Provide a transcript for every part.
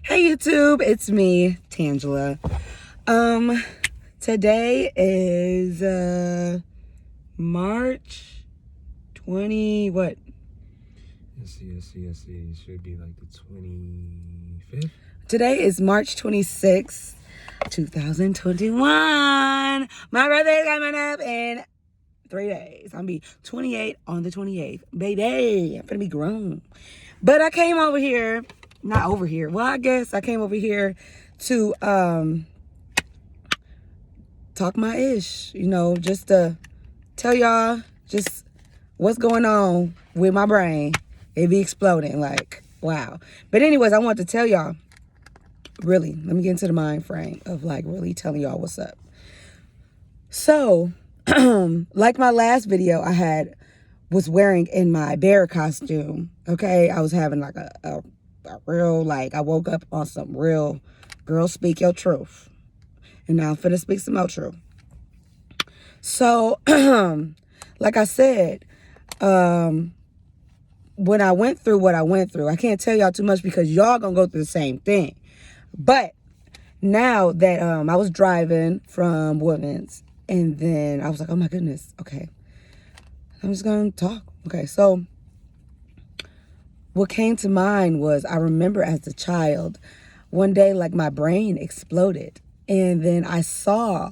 Hey YouTube, it's me, Tangela. Today is March 20 what? Let's see. It should be like the 25th. Today is March 26th, 2021. My birthday is coming up in 3 days. I'm gonna be 28 on the 28th. Baby, I'm gonna be grown. But I came over here, not over here. Well, I guess I came over here to talk my ish, just to tell y'all just what's going on with my brain. It be exploding, like, wow. But anyways, I want to tell y'all, really, let me get into the mind frame of like really telling y'all what's up. So, like my last video I was wearing in my bear costume, okay? I was having like a real, like, I woke up on some real girl speak your truth. And now I'm finna speak some more truth. So, like I said, when I went through what I went through, I can't tell y'all too much because y'all gonna go through the same thing. But now that I was driving from Woodlands, and then I was like, oh my goodness, okay. I'm just gonna talk. Okay, so what came to mind was I remember as a child, one day, like, my brain exploded. And then I saw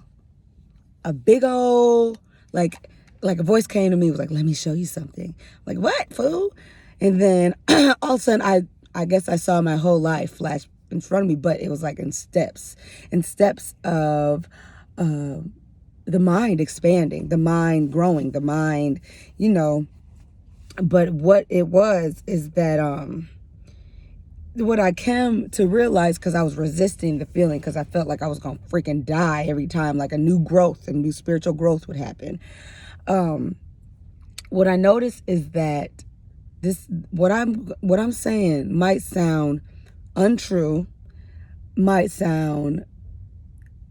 a big old, like a voice came to me, was like, let me show you something. Like, what, fool? And then all of a sudden, I guess I saw my whole life flash in front of me, but it was like in steps of the mind expanding, the mind growing, the mind, But what it was is that what I came to realize, because I was resisting the feeling, because I felt like I was gonna freaking die every time, like a new spiritual growth would happen. What I noticed is that what I'm saying might sound untrue, might sound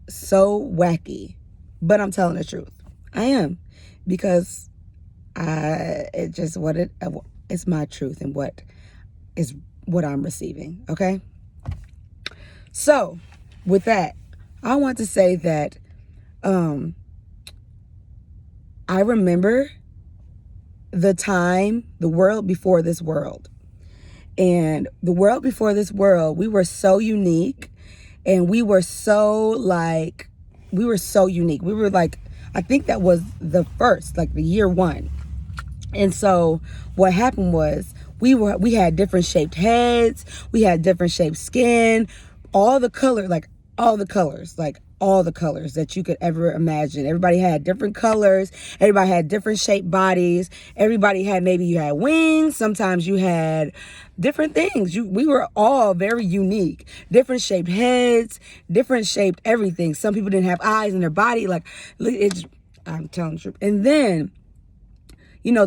so wacky, but I'm telling the truth. I am, because it's my truth and what I'm receiving. Okay. So with that, I want to say that I remember the world before this world. And the world before this world, we were so unique, and we were so unique. We were like, I think that was the first, like the year one. And so what happened was we had different shaped heads, we had different shaped skin, all the colors that you could ever imagine. Everybody had different colors, everybody had different shaped bodies, maybe you had wings, sometimes you had different things. We were all very unique, different shaped heads, different shaped everything. Some people didn't have eyes in their body, I'm telling the truth. And then,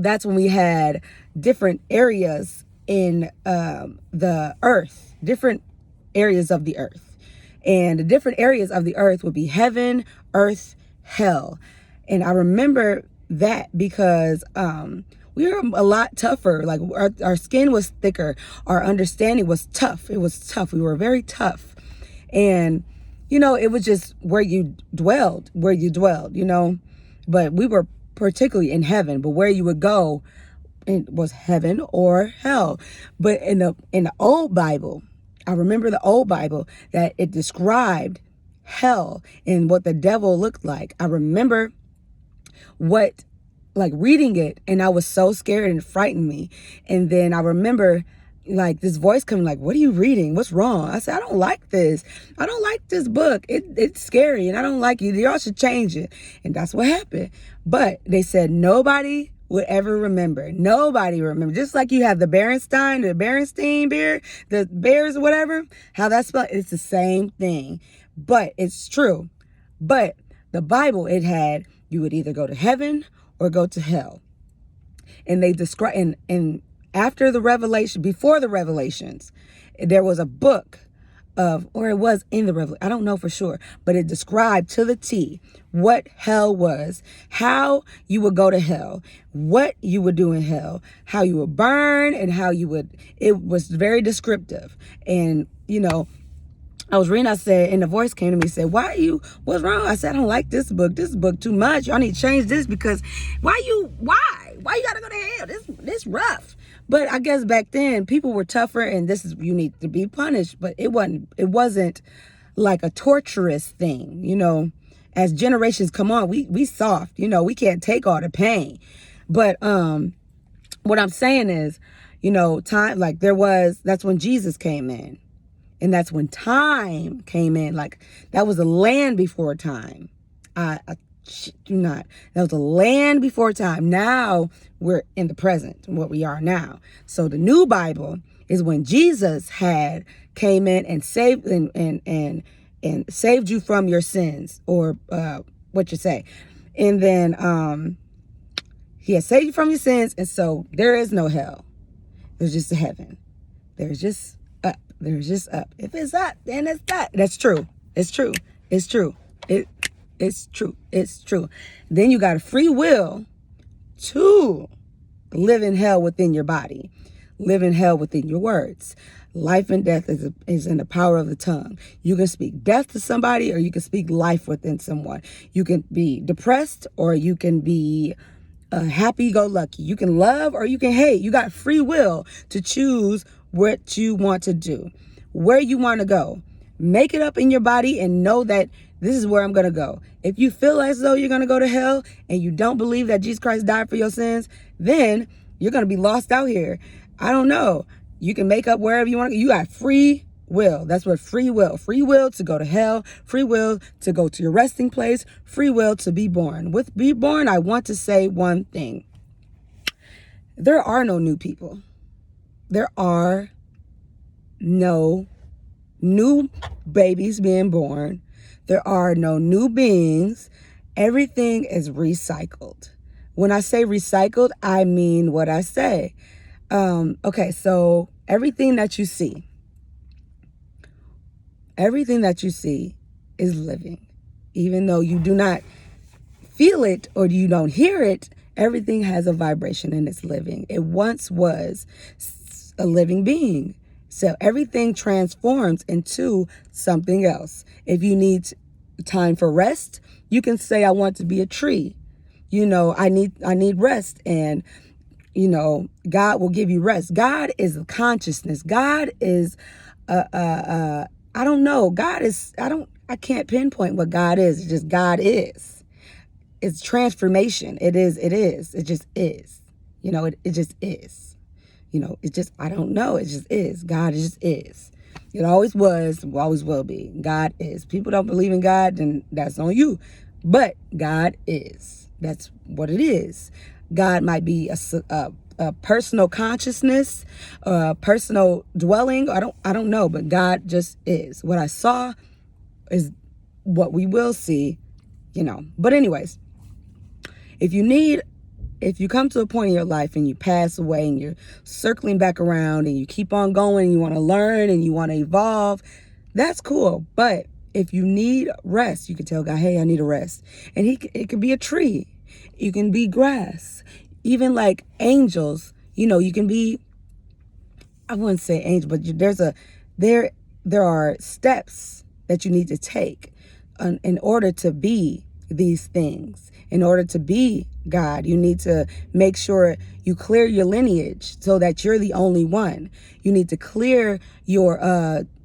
that's when we had different areas in the earth, different areas of the earth. And the different areas of the earth would be heaven, earth, hell. And I remember that because we were a lot tougher. Like our skin was thicker. Our understanding was tough. It was tough. We were very tough. And, it was just where you dwelled, But we were particularly in heaven. But where you would go, it was heaven or hell. But in the old Bible, I remember the old Bible, that it described hell and what the devil looked like. I remember reading it, and I was so scared, and it frightened me. And then I remember like this voice coming, like, what are you reading? What's wrong? I said, I don't like this. I don't like this book. It's scary, and I don't like it. Y'all should change it. And that's what happened. But they said nobody would ever remember. Nobody remember. Just like you have the Berenstein beer, the bears or whatever, how that's spelled, it's the same thing. But it's true. But the Bible, it had, you would either go to heaven or go to hell. And they describe, and after the revelation, before the revelations, there was a book or it was in the Revelation, I don't know for sure, but it described to the T what hell was, how you would go to hell, what you would do in hell, how you would burn, and how you would, it was very descriptive. And, I was reading, I said, and the voice came to me and said, what's wrong? I said, I don't like this book too much. Y'all need to change this because why you gotta go to hell? This rough. But I guess back then people were tougher and you need to be punished, but it wasn't like a torturous thing, you know. As generations come on, we soft, you know, we can't take all the pain. But what I'm saying is, you know, that's when Jesus came in. And that's when time came in. Like, that was a land before time. I shit you not. That was a land before time. Now we're in the present, what we are now. So the new Bible is when Jesus came in and saved and saved you from your sins, or what you say. And then he has saved you from your sins, and so there is no hell. There's just a heaven. There's just up. There's just up. If it's up, then it's up. That's true. It's true. It's true. It's true. It's true. Then you got a free will to live in hell within your body. Live in hell within your words. Life and death is in the power of the tongue. You can speak death to somebody, or you can speak life within someone. You can be depressed, or you can be happy-go-lucky. You can love, or you can hate. You got free will to choose what you want to do, where you want to go. Make it up in your body and know that this is where I'm going to go. If you feel as though you're going to go to hell and you don't believe that Jesus Christ died for your sins, then you're going to be lost out here. I don't know. You can make up wherever you want to go. You got free will. That's what free will to go to hell, free will to go to your resting place, free will to be born. With be born, I want to say one thing. There are no new people. There are no new babies being born. There are no new beings. Everything is recycled. When I say recycled, I mean what I say. Okay, so everything that you see is living. Even though you do not feel it or you don't hear it, everything has a vibration and it's living. It once was a living being. So everything transforms into something else. If you need time for rest, you can say, I want to be a tree. You know, I need rest, and you know, God will give you rest. God is consciousness. God is I don't know. I can't pinpoint what God is. It's just God is. It's transformation. It is. It just is. You know, it just is. You know, it just, I don't know. It just is. God just is. It always was, always will be. God is. People don't believe in God, then that's on you. But God is. That's what it is. God might be a personal consciousness, personal dwelling. I don't know, but God just is. What I saw is what we will see, you know. But anyways, if you come to a point in your life and you pass away and you're circling back around and you keep on going and you want to learn and you want to evolve, that's cool. But if you need rest, you can tell God, hey, I need a rest. And it could be a tree. You can be grass. Even like angels, you know, you can be, I wouldn't say angel, but there are steps that you need to take in order to be these things. In order to be God, you need to make sure you clear your lineage so that you're the only one. You need to clear your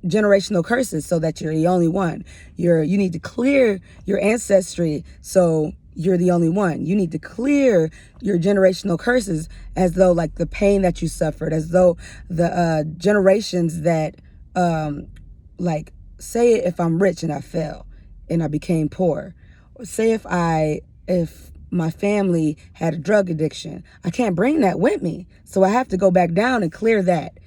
generational curses so that you're the only one. You need to clear your ancestry so you're the only one. You need to clear your generational curses, as though like the pain that you suffered, as though the generations that like, say if I'm rich and I fell and I became poor, or say if my family had a drug addiction, I can't bring that with me. So I have to go back down and clear that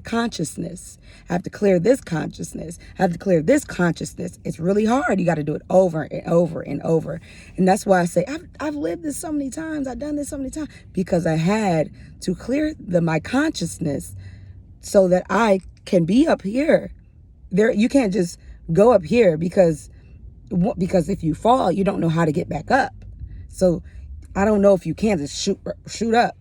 consciousness. I have to clear this consciousness. I have to clear this consciousness. It's really hard. You got to do it over and over and over. And that's why I say, I've lived this so many times. I've done this so many times, because I had to clear my consciousness so that I can be up here. You can't just go up here because if you fall, you don't know how to get back up. So I don't know if you can just shoot up,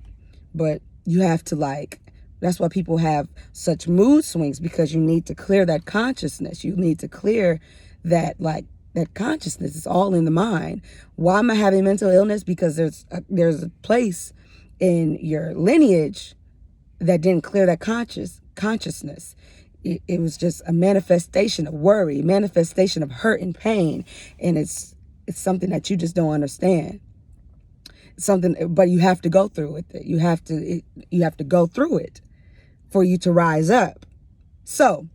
but you have to like That's why people have such mood swings, because you need to clear that consciousness. You need to clear that, like, that consciousness is all in the mind. Why am I having mental illness? Because there's a place in your lineage that didn't clear that consciousness. It was just a manifestation of worry, manifestation of hurt and pain, and it's something that you just don't understand. Something, but you have to go through with it. You have to go through it for you to rise up. So,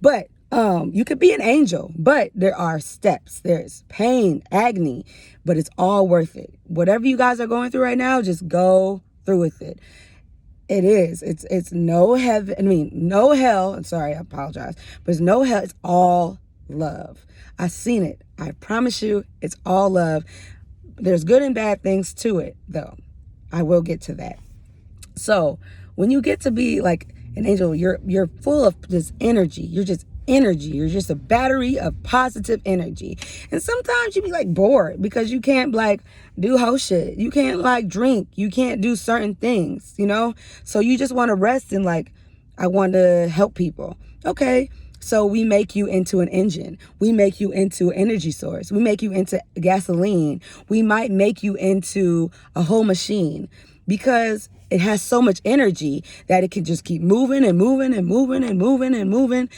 but you could be an angel, but there are steps. There's pain, agony, but it's all worth it. Whatever you guys are going through right now, just go through with it. It is. It's no heaven. I mean, no hell. I'm sorry, I apologize. But it's no hell. It's all love. I've seen it. I promise you, it's all love. There's good and bad things to it, though. I will get to that. So when you get to be like an angel, you're full of just energy. You're just energy. You're just a battery of positive energy. And sometimes you be like bored because you can't like do whole shit. You can't like drink. You can't do certain things, you know? So you just want to rest and like, I want to help people. Okay. So we make you into an engine. We make you into an energy source. We make you into gasoline. We might make you into a whole machine, because it has so much energy that it can just keep moving and moving and moving and moving and moving.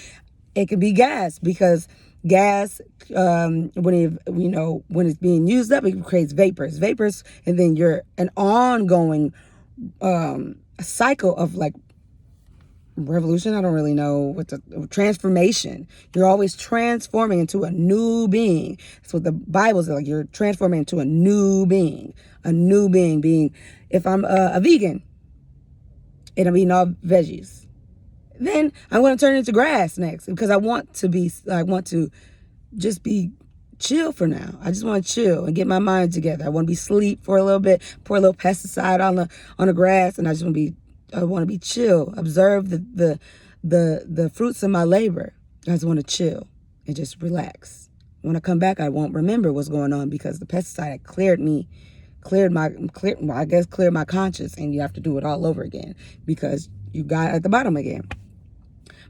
It could be gas, because gas, when it's being used up, it creates vapors, and then you're an ongoing cycle of like revolution. I don't really know what the transformation. You're always transforming into a new being. That's what the Bible says. Like, you're transforming into a new being. Being. If I'm a vegan and I'm eating all veggies, then I'm going to turn into grass next, because I want to just be chill for now. I just want to chill and get my mind together. I want to be sleep for a little bit, pour a little pesticide on the grass, and I want to be chill, observe the fruits of my labor. I just want to chill and just relax. When I come back, I won't remember what's going on, because the pesticide had cleared my conscience, and you have to do it all over again because you got at the bottom again.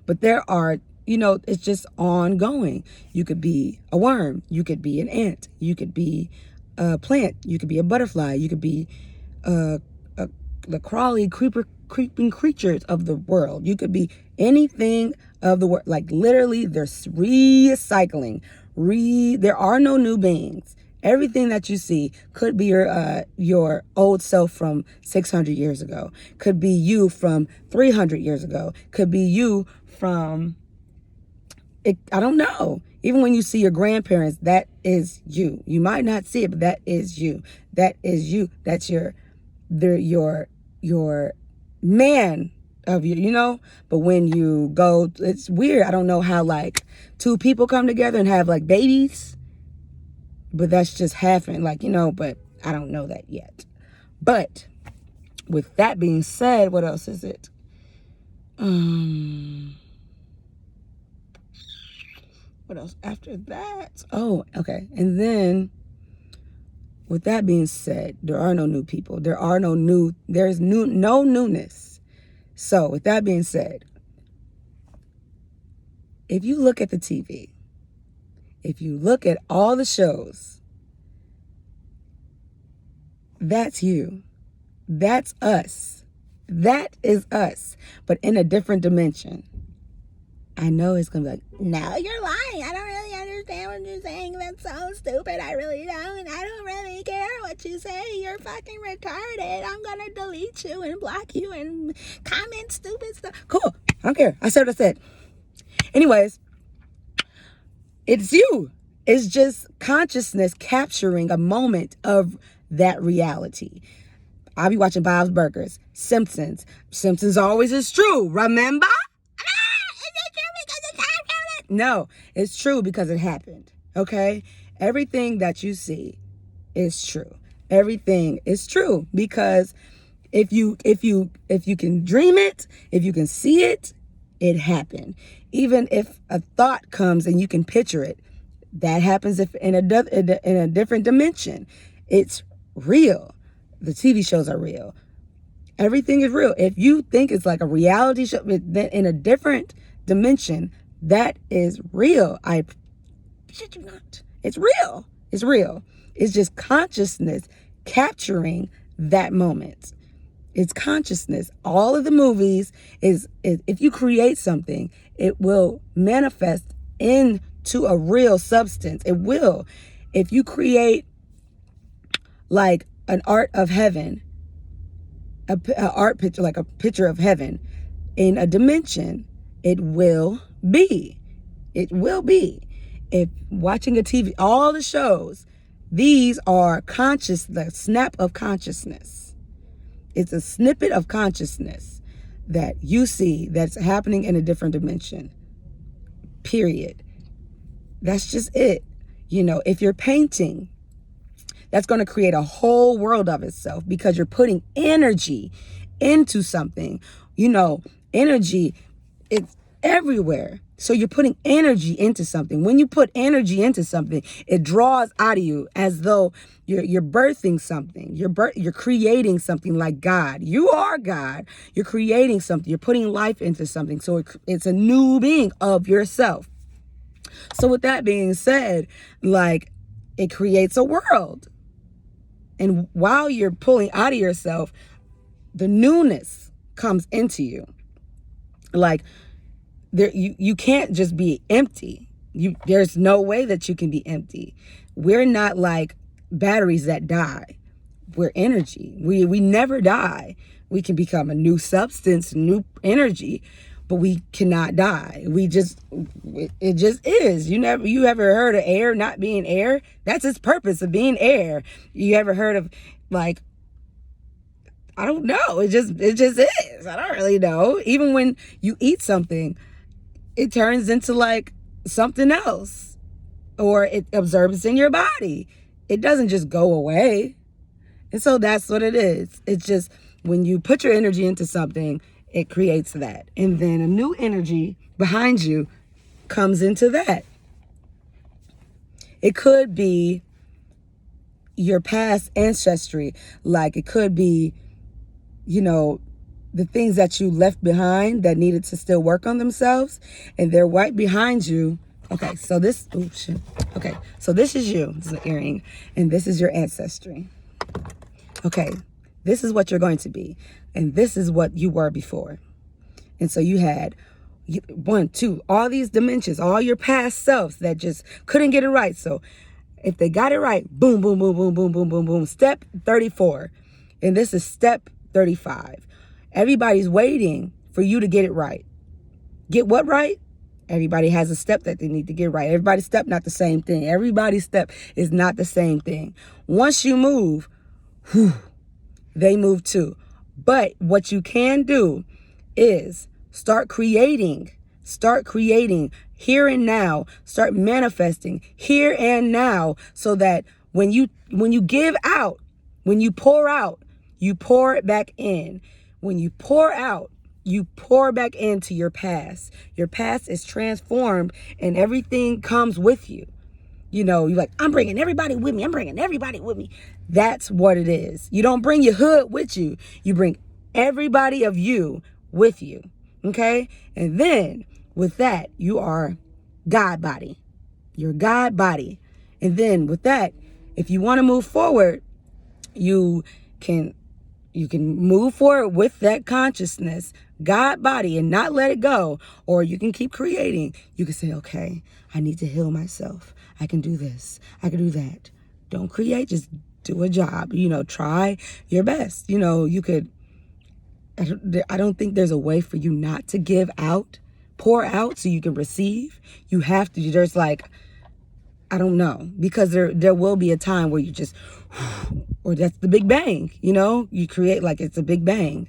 But there are, it's just ongoing. You could be a worm. You could be an ant. You could be a plant. You could be a butterfly. You could be the creeping creatures of the world. You could be anything of the world. Like, literally, there's recycling. There are no new beings. Everything that you see could be your old self from 600 years ago. Could be you from 300 years ago. Could be you from, I don't know. Even when you see your grandparents, that is you. You might not see it, but that is you. That is you. That's your man of you, But when you go, it's weird. I don't know how like two people come together and have like babies, but that's just happening, but I don't know that yet. But with that being said, what else is it? What else after that? Oh, okay. And then with that being said, there are no new people. There's no newness. So with that being said, if you look at the TV, if you look at all the shows, that's you. That's us. That is us, but in a different dimension. I know it's going to be like, no, you're lying. I don't really understand what you're saying. That's so stupid. I really don't. I don't really care what you say. You're fucking retarded. I'm going to delete you and block you and comment stupid stuff. Cool. I don't care. I said what I said. Anyways, it's you. It's just consciousness capturing a moment of that reality. I'll be watching Bob's Burgers, Simpsons. Simpsons always is true. Remember? No, it's true because it happened. Okay? Everything that you see is true. Everything is true because if you can dream it, if you can see it, it happened. Even if a thought comes and you can picture it, that happens if in a different dimension. It's real. The TV shows are real. Everything is real. If you think it's like a reality show in a different dimension, that is real. I shit you not. It's real. It's real. It's just consciousness capturing that moment. It's consciousness. All of the movies is if you create something, it will manifest into a real substance. It will. If you create like an art of heaven, an art picture, like a picture of heaven in a dimension, it will be. It will be. If watching a TV, all the shows, these are conscious, the snap of consciousness. It's a snippet of consciousness that you see that's happening in a different dimension. Period. That's just it. You know, if you're painting, that's going to create a whole world of itself because you're putting energy into something. You know, energy, it's everywhere. So you're putting energy into something. When you put energy into something, it draws out of you as though you're birthing something. You're creating something like God. You are God. You're creating something. You're putting life into something. So it's a new being of yourself. So with that being said, like, it creates a world. And while you're pulling out of yourself, the newness comes into you. Like, there, you can't just be empty. There's no way that you can be empty. We're not like batteries that die. We're energy. We never die. We can become a new substance, new energy, but we cannot die. It just is. You ever heard of air not being air? That's its purpose of being air. You ever heard of, like, I don't know. It just is. I don't really know. Even when you eat something, it turns into like something else, or it absorbs in your body. It doesn't just go away. And so that's what it is. It's just when you put your energy into something, it creates that. And then a new energy behind you comes into that. It could be your past ancestry. Like, it could be, you know, the things that you left behind that needed to still work on themselves, and they're right behind you. Okay, so this, okay, so this is you. This is an earring, and this is your ancestry. Okay, this is what you're going to be, and this is what you were before. And so you had 1, 2, all these dimensions, all your past selves that just couldn't get it right. So if they got it right, boom, boom, boom, boom, boom, boom, boom, boom, step 34. And this is step 35. Everybody's waiting for you to get it right. Get what right? Everybody has a step that they need to get right. Everybody's step not the same thing. Everybody's step is not the same thing. Once you move, they move too. But what you can do is start creating here and now. Start manifesting here and now, so that when you give out, when you pour out, you pour it back in. When you pour out, you pour back into your past. Your past is transformed and everything comes with you. You know, you're like, I'm bringing everybody with me. I'm bringing everybody with me. That's what it is. You don't bring your hood with you. You bring everybody of you with you. Okay? And then with that, you are God body. You're God body. And then with that, if you want to move forward, you can move forward with that consciousness, God body, and not let it go. Or you can keep creating. You can say, okay, I need to heal myself. I can do this. I can do that. Don't create, just do a job. You know, try your best. You know, you could, I don't think there's a way for you not to give out, pour out so you can receive. You have to, there's like, I don't know, because there will be a time where you just, or that's the big bang, you know, you create like it's a big bang.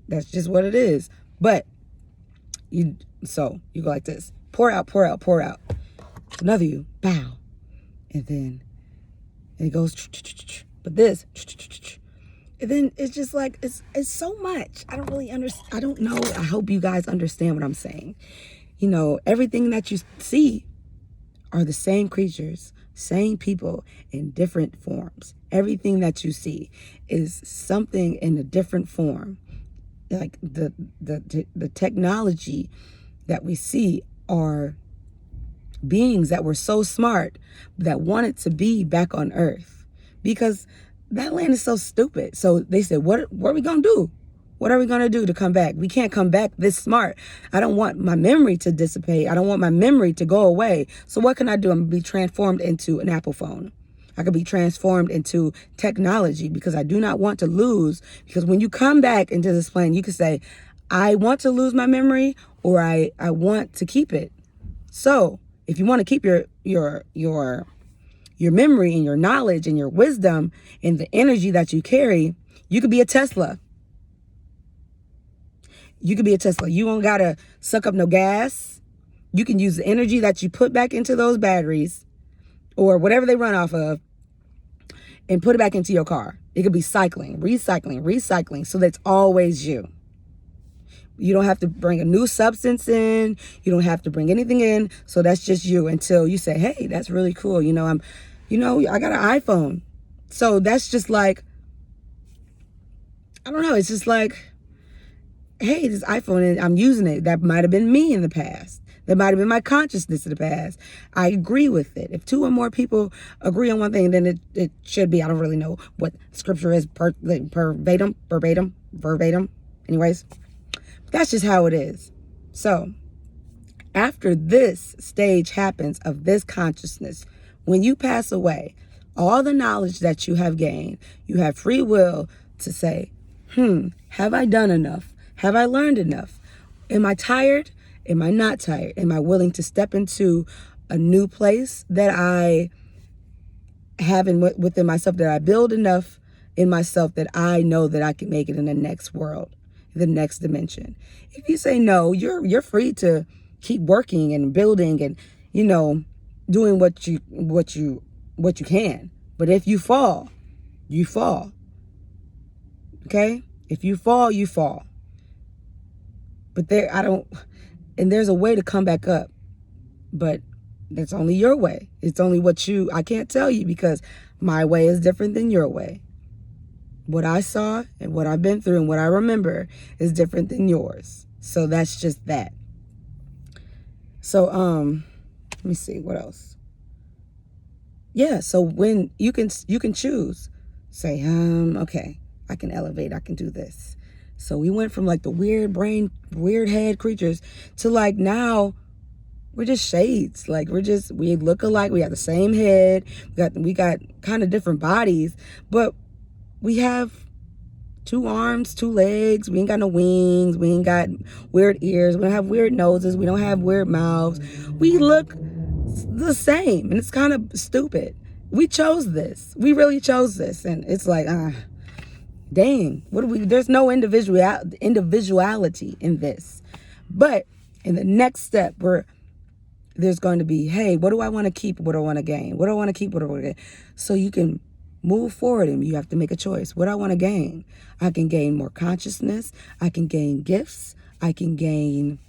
That's just what it is. But you go like this, pour out, pour out, pour out. Another you, bow. And then it goes, but this, and then it's just like, it's so much. I don't really understand. I don't know. I hope you guys understand what I'm saying. You know, everything that you see are the same creatures, Same people in different forms. Everything that you see is something in a different form. Like the technology that we see are beings that were so smart that wanted to be back on Earth, because that land is so stupid. So they said, what are we gonna do? What are we gonna do to come back? We can't come back this smart. I don't want my memory to dissipate. I don't want my memory to go away. So what can I do? I'm gonna be transformed into an Apple phone. I could be transformed into technology, because I do not want to lose. Because when you come back into this plane, you can say, I want to lose my memory, or I want to keep it. So if you want to keep your memory and your knowledge and your wisdom and the energy that you carry, you could be a Tesla. You could be a Tesla. You don't got to suck up no gas. You can use the energy that you put back into those batteries or whatever they run off of and put it back into your car. It could be cycling, recycling. So that's always you. You don't have to bring a new substance in. You don't have to bring anything in. So that's just you until you say, hey, that's really cool. I got an iPhone. So that's just like, I don't know. It's just like, hey, this iPhone, and I'm using it. That might have been me in the past. That might have been my consciousness in the past. I agree with it. If two or more people agree on one thing, then it should be. I don't really know what scripture is verbatim. Anyways, that's just how it is. So after this stage happens of this consciousness, when you pass away, all the knowledge that you have gained, you have free will to say, have I done enough? Have I learned enough? Am I tired? Am I not tired? Am I willing to step into a new place that I have within myself, that I build enough in myself that I know that I can make it in the next world, the next dimension? If you say no, you're free to keep working and building and, doing what you can. But if you fall, you fall. Okay? If you fall, you fall. But there's a way to come back up. But that's only your way. It's only I can't tell you, because my way is different than your way. What I saw and what I've been through and what I remember is different than yours. So that's just that. So, let me see, what else? Yeah, so when you can choose, say, okay, I can elevate, I can do this. So we went from like the weird brain, weird head creatures to like now we're just shades. Like we look alike. We have the same head. We got kind of different bodies, but we have 2 arms, 2 legs. We ain't got no wings. We ain't got weird ears. We don't have weird noses. We don't have weird mouths. We look the same, and it's kind of stupid. We chose this. We really chose this, and it's like, dang, there's no individuality in this. But in the next step, there's going to be, hey, what do I want to keep? What do I want to gain? What do I want to keep? What do I want to gain? So you can move forward, and you have to make a choice. What do I want to gain? I can gain more consciousness. I can gain gifts. I can gain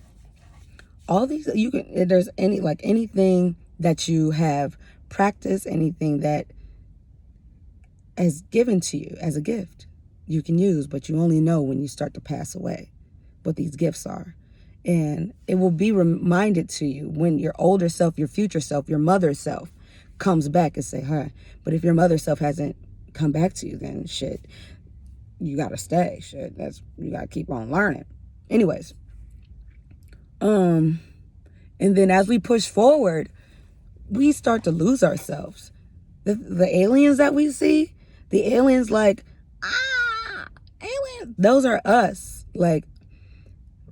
all these. If there's anything that you have practiced, anything that is given to you as a gift, you can use, but you only know when you start to pass away what these gifts are. And it will be reminded to you when your older self, your future self, your mother self comes back and say, but if your mother self hasn't come back to you, then shit, you gotta stay. Shit, you gotta keep on learning. Anyways, and then as we push forward, we start to lose ourselves. The aliens that we see, the aliens aliens, those are us. Like,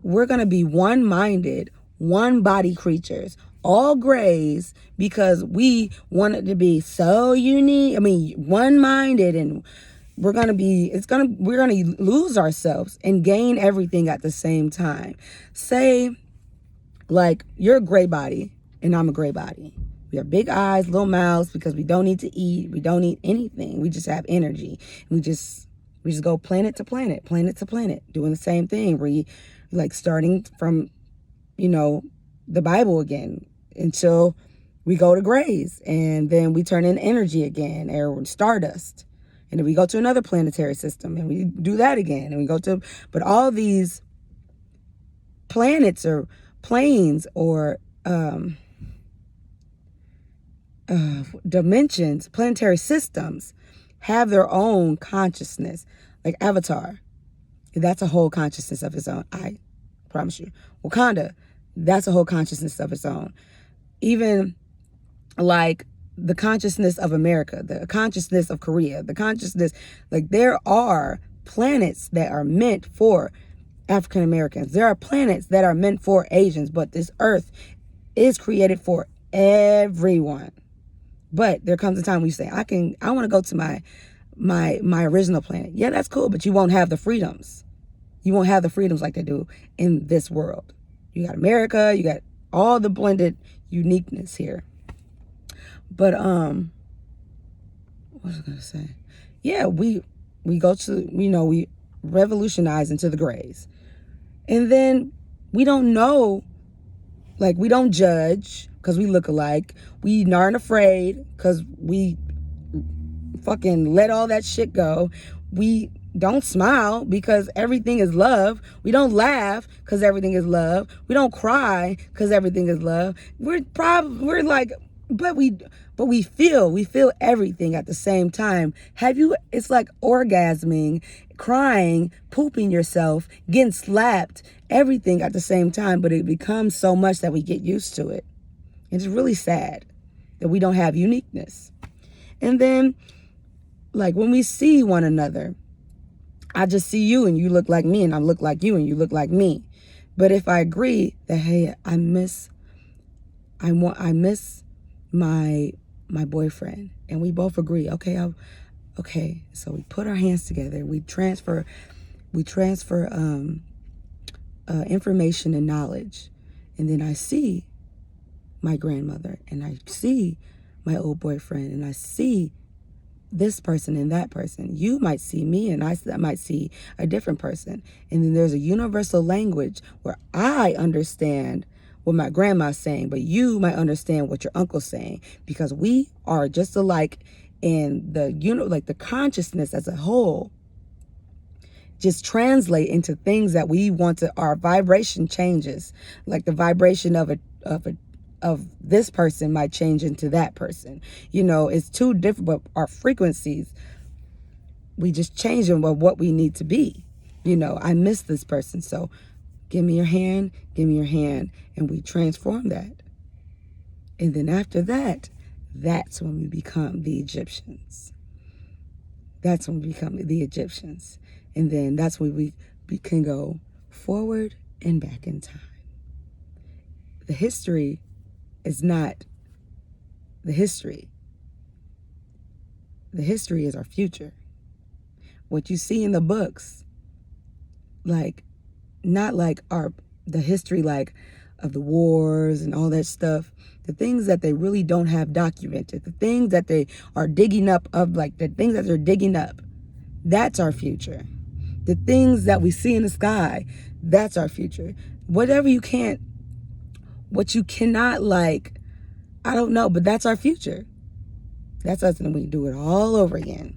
we're gonna be one-minded, one-body creatures, all grays, because we wanted to be so unique. I mean, one-minded, and we're gonna lose ourselves and gain everything at the same time. Say, like, you're a gray body and I'm a gray body. We have big eyes, little mouths, because we don't need to eat. We don't need anything. We just have energy. We just go planet to planet, doing the same thing. Like starting from, the Bible again, until we go to grays, and then we turn in energy again, or stardust. And then we go to another planetary system, and we do that again. And we go to, but all these planets or planes or dimensions, planetary systems, have their own consciousness. Like Avatar, that's a whole consciousness of its own. I promise you. Wakanda, that's a whole consciousness of its own. Even like the consciousness of America, the consciousness of Korea, the consciousness, like there are planets that are meant for African Americans. There are planets that are meant for Asians, but this earth is created for everyone. But there comes a time when you say, I want to go to my original planet. Yeah, that's cool, but you won't have the freedoms. You won't have the freedoms like they do in this world. You got America, you got all the blended uniqueness here. But what was I gonna say? Yeah, we go to, we revolutionize into the grays. And then we don't know, like we don't judge because we look alike. We aren't afraid because we fucking let all that shit go. We don't smile because everything is love. We don't laugh because everything is love. We don't cry because everything is love. We're like, but we feel everything at the same time. It's like orgasming, crying, pooping yourself, getting slapped, everything at the same time, but it becomes so much that we get used to it. It's really sad that we don't have uniqueness. And then, like, when we see one another, I just see you and you look like me, and I look like you and you look like me. But if I agree that, hey, I miss my boyfriend, and we both agree, okay, so we put our hands together, we transfer information and knowledge, and then I see my grandmother, and I see my old boyfriend, and I see this person and that person. You might see me, and I might see a different person. And then there's a universal language where I understand what my grandma's saying, but you might understand what your uncle's saying, because we are just alike in like the consciousness as a whole just translate into things that we want to. Our vibration changes, like the vibration of this person might change into that person. It's two different, but our frequencies, we just change them of what we need to be. I miss this person, so give me your hand, and we transform that. And then after that, that's when we become the Egyptians. That's when we become the Egyptians. And then that's when we can go forward and back in time. The history is not the history. The history is our future. What you see in the books, like, not like the history like of the wars and all that stuff, the things that they really don't have documented, the things that they are digging up, that's our future. The things that we see in the sky, that's our future. What you cannot, like, I don't know, but that's our future. That's us, and we do it all over again.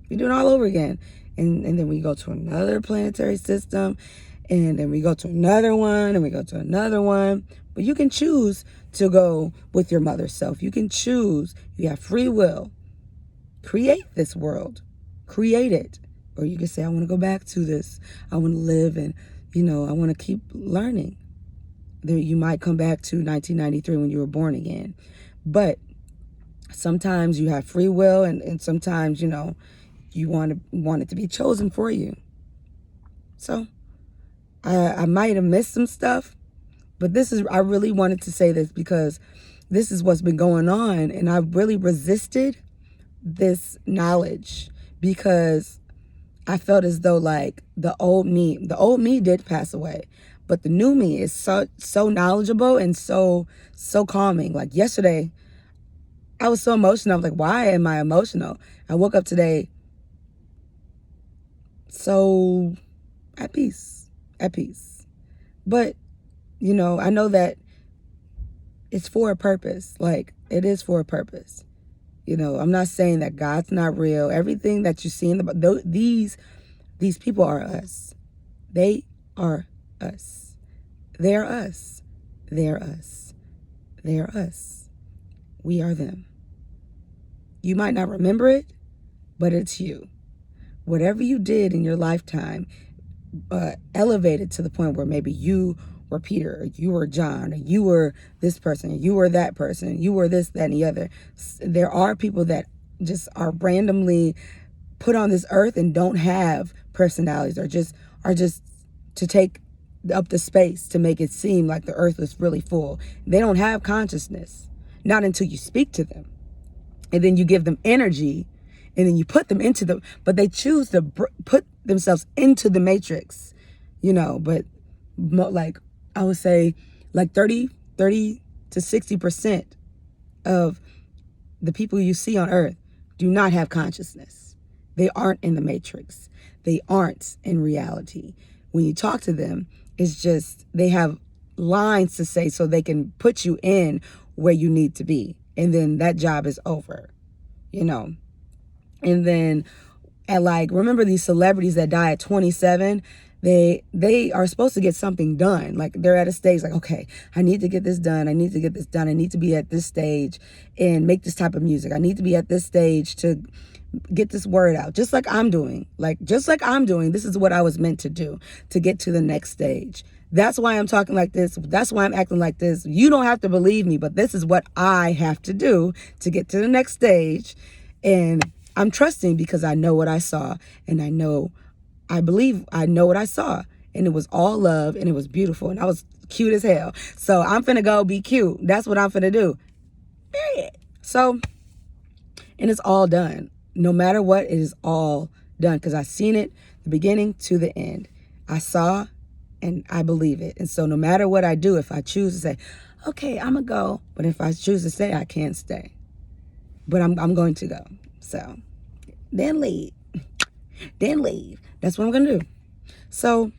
We do it all over again. And then we go to another planetary system, and then we go to another one, and we go to another one. But you can choose to go with your mother self. You can choose. You have free will. Create this world. Create it. Or you can say, I want to go back to this. I want to live, and, I want to keep learning. You might come back to 1993 when you were born again. But sometimes you have free will, and sometimes, you want it to be chosen for you. So I might have missed some stuff, but I really wanted to say this because this is what's been going on, and I really resisted this knowledge because I felt as though, like, the old me did pass away, but the new me is so knowledgeable and so calming. Like yesterday, I was so emotional. I was like, why am I emotional? I woke up today so at peace. But, I know that it's for a purpose. Like, it is for a purpose. You know, I'm not saying that God's not real. Everything that you see in the these people are us. They are us. They're us. They're us. They're us. We are them. You might not remember it, but it's you. Whatever you did in your lifetime, elevated to the point where maybe you were Peter, or you were John, or you were this person, or you were that person, you were this, that, and the other. There are people that just are randomly put on this earth and don't have personalities, or just to take up the space to make it seem like the earth is really full. They don't have consciousness, not until you speak to them, and then you give them energy, and then you put them into the, but they choose to put themselves into the matrix, you know. But like, I would say like 30 to 60% of the people you see on earth do not have consciousness. They aren't in the matrix. They aren't in reality. When you talk to them, it's just they have lines to say so they can put you in where you need to be. And then that job is over, you know. And then at like, remember these celebrities that die at 27? They are supposed to get something done. Like, they're at a stage like, okay, I need to get this done. I need to get this done. I need to be at this stage and make this type of music. I need to be at this stage to get this word out. Just like I'm doing. This is what I was meant to do, to get to the next stage. That's why I'm talking like this. That's why I'm acting like this. You don't have to believe me, but this is what I have to do to get to the next stage. And I'm trusting because I know what I saw, and I believe I know what I saw, and it was all love, and it was beautiful, and I was cute as hell. So I'm finna go be cute. That's what I'm finna do. Period. So, and it's all done. No matter what, it is all done, because I seen it the beginning to the end. I saw, and I believe it. And so no matter what I do, if I choose to say, okay, I'm gonna go, but if I choose to stay, I can't stay. But I'm going to go. So then leave. That's what I'm going to do. So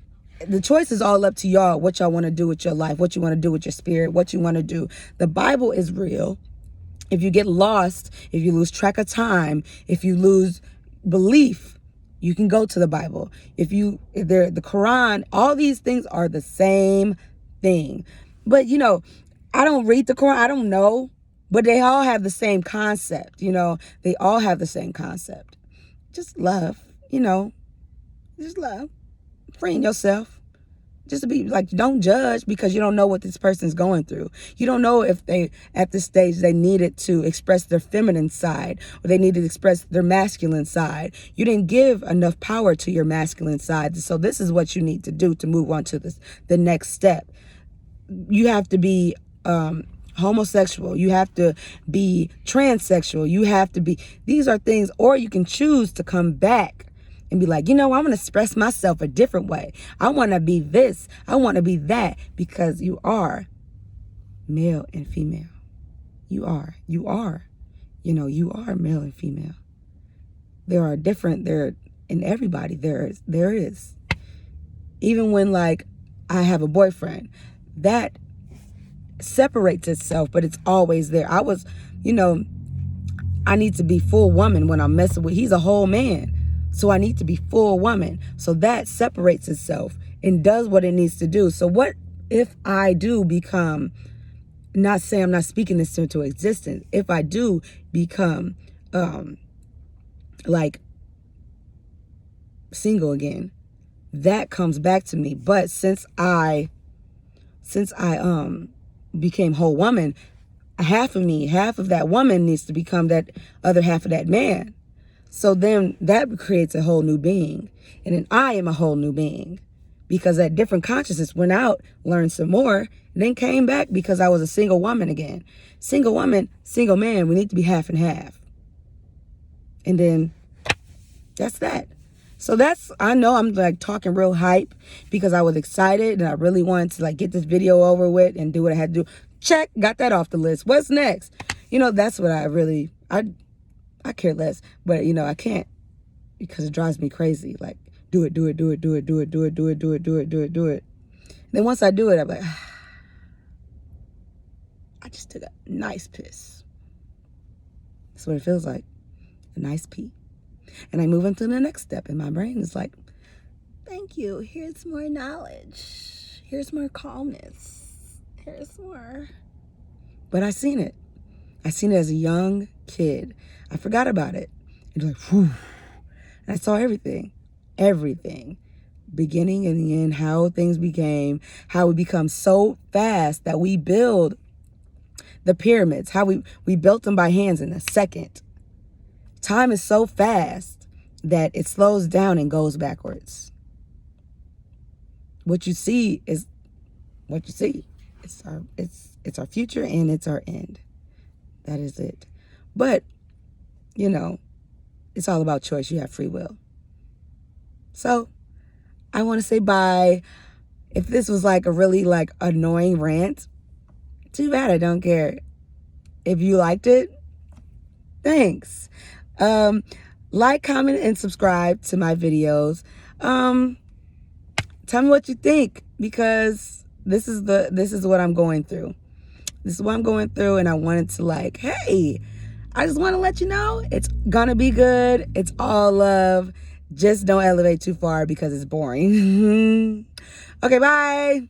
the choice is all up to y'all, what y'all want to do with your life, what you want to do with your spirit, what you want to do. The Bible is real. If you get lost, if you lose track of time, if you lose belief, you can go to the Bible. If the Quran, all these things are the same thing. But, you know, I don't read the Quran. I don't know. But they all have the same concept, you know. They all have the same concept. Just love, you know. Just love. Freeing yourself. Just to be like, don't judge because you don't know what this person's going through. You don't know if they, at this stage, they needed to express their feminine side or they needed to express their masculine side. You didn't give enough power to your masculine side. So this is what you need to do to move on to the next step. You have to be homosexual. You have to be transsexual. You have to be, these are things, or you can choose to come back and be like, you know, I'm going to express myself a different way. I want to be this. I want to be that, because you are male and female. You are, you know, you are male and female. There in everybody, there is. Even when like I have a boyfriend, that separates itself, but it's always there. I was, you know, I need to be full woman when I'm messing with, he's a whole man. So I need to be full woman. So that separates itself and does what it needs to do. So what if I do become, not say I'm not speaking this into existence, if I do become like single again, that comes back to me. But since I became whole woman, half of me, half of that woman needs to become that other half of that man. So then that creates a whole new being. And then I am a whole new being, because that different consciousness went out, learned some more, and then came back because I was a single woman again. Single woman, single man, we need to be half and half. And then that's that. So that's, I know I'm like talking real hype because I was excited and I really wanted to like get this video over with and do what I had to do. Check, got that off the list. What's next? You know, that's what I care less, but you know, I can't, because it drives me crazy. Like, do it. Then once I do it, I'm like, I just took a nice piss. That's what it feels like, a nice pee. And I move into the next step, and my brain is like, thank you. Here's more knowledge. Here's more calmness. Here's more. But I seen it. I seen it as a young kid. I forgot about it. It was like, whew. And I saw everything. Everything. Beginning and the end, how things became, how we become so fast that we build the pyramids, how we built them by hands in a second. Time is so fast that it slows down and goes backwards. What you see is what you see. It's our future and it's our end. That is it. But, you know, it's all about choice. You have free will. So I want to say bye. If this was like a really like annoying rant, too bad, I don't care. If you liked it, thanks. Like, comment, and subscribe to my videos. Tell me what you think, because this is what I'm going through. This is what I'm going through, and I wanted to like, hey, I just want to let you know it's gonna be good. It's all love. Just don't elevate too far because it's boring. Okay, bye.